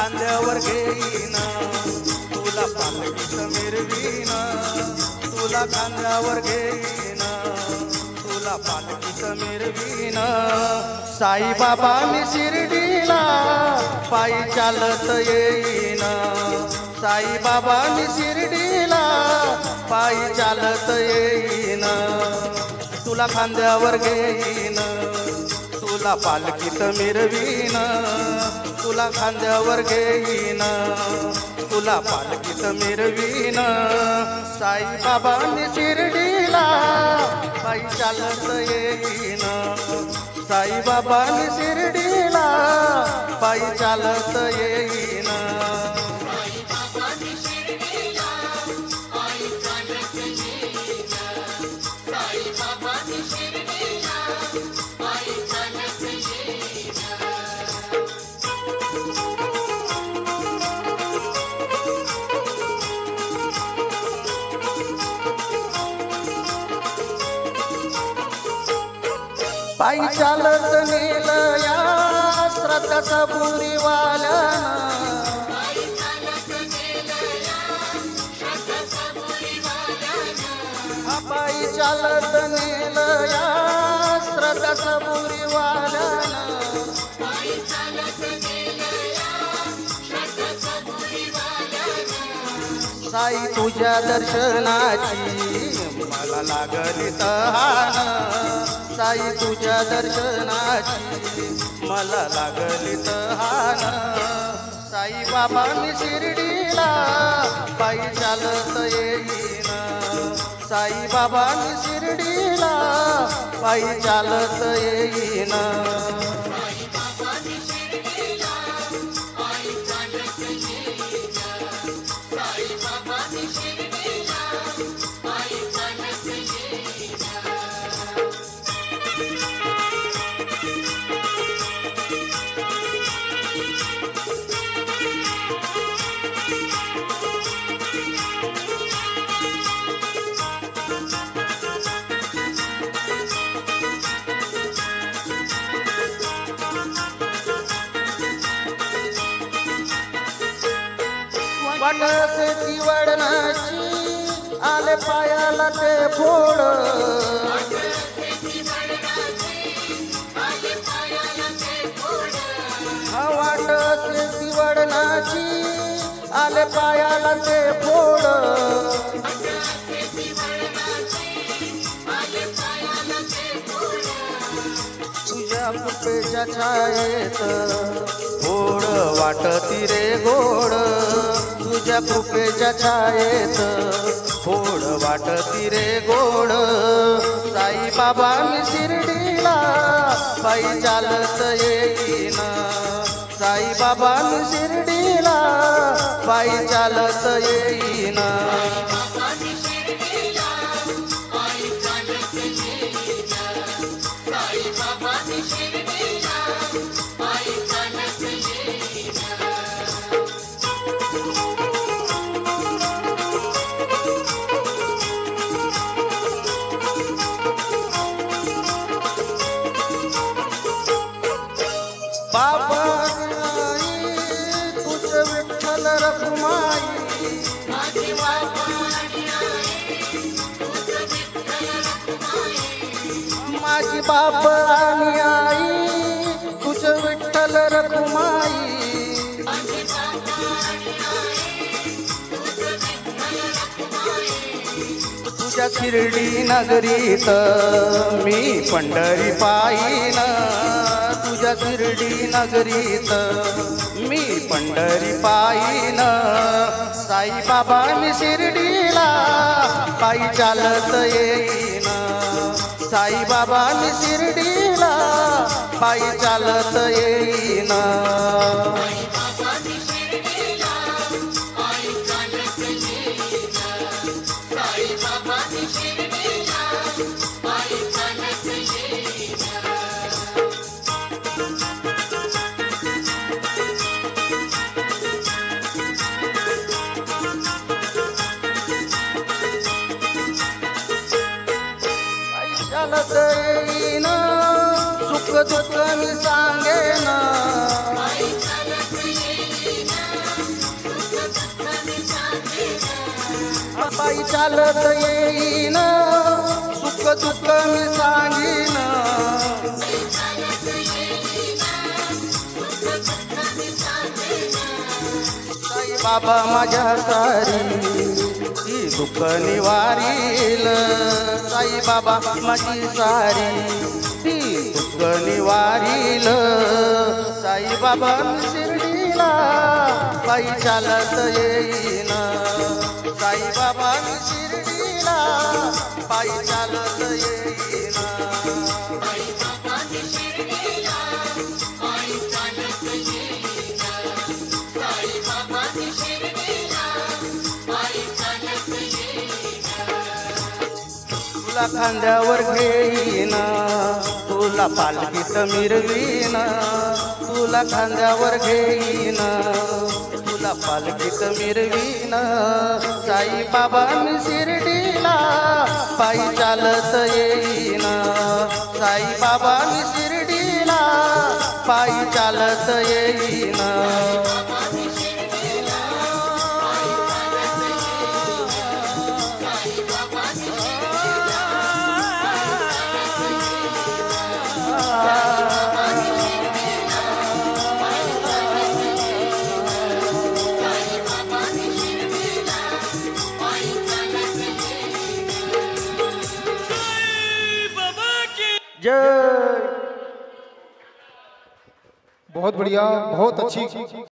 खांद्यावर घेईन तुला पालखीत मिरवीन तुला खांद्यावर घेईन तुला पालखीत मिरवीन साईबाबा मी शिर्डीला पायी चालत येईन साईबाबा मी शिर्डीला पायी चालत येईन तुला खांद्यावर घेईन तुला पालखीत मिरवीन तुला खांद्यावर घेईन तुला पालखीत मिरवीन साईबाबा मी शिर्डीला पायी चालत येईन साईबाबा मी शिर्डीला पायी चालत येईन पायी चालत नेलं या श्रद्धा सबुरीवाल्यानं पायी चालत नेलं या श्रद्धा सबुरीवाल्यानं साई तुझ्या दर्शनाची मला लागली तहान साई तुझ्या दर्शनाची मला लागली तहान साईबाबा मी शिर्डीला पायी चालत येईन साईबाबा मी शिर्डीला पायी चालत येईन वाटसे वडनाची आले पायाला ते फोड वाटसे वडनाची आले पायाला ते फोड तुझ्या कृपेच्या छायेत गोड वाटती रे गोड तुझ्या कृपेच्या छायेत गोड वाटती रे गोड साईबाबा मी शिर्डीला पायी चालत येईन साईबाबा मी शिर्डीला पायी चालत येईन बाबा तुझ विठ्ठल रखुमाई माझी बाप आणि आई तुझ विठ्ठल रखुमाई तुझ्या शिर्डी नगरीत मी पंढरी पायीन तुझ्या शिर्डी नगरीत मी पंढरी पायीन साईबाबा मी शिर्डीला पायी चालत येईन साईबाबा मी शिर्डीला पायी चालत येईन चालत येईन सुख दुःख मी सांगेन पायी चालत येईन सुख दुःख मी सांगीन साई बाबा माझ्या सारी ती दुःख निवारील साई बाबा माझी सारी ती दुःख निवारील साई बाबा शिर्डीला पायी चालत येईन साई बाबा शिर्डीला पायी चालत येईन तुला खांद्यावर घेईन तुला पालखीत मिरवीन तुला खांद्यावर घेईन तुला पालखीत मिरवीन साई बाबा मी शिर्डीला पायी चालत येईन साई बाबा मी शिर्डीला पायी चालत येईन जय बहुत बढ़िया, बहुत अच्छी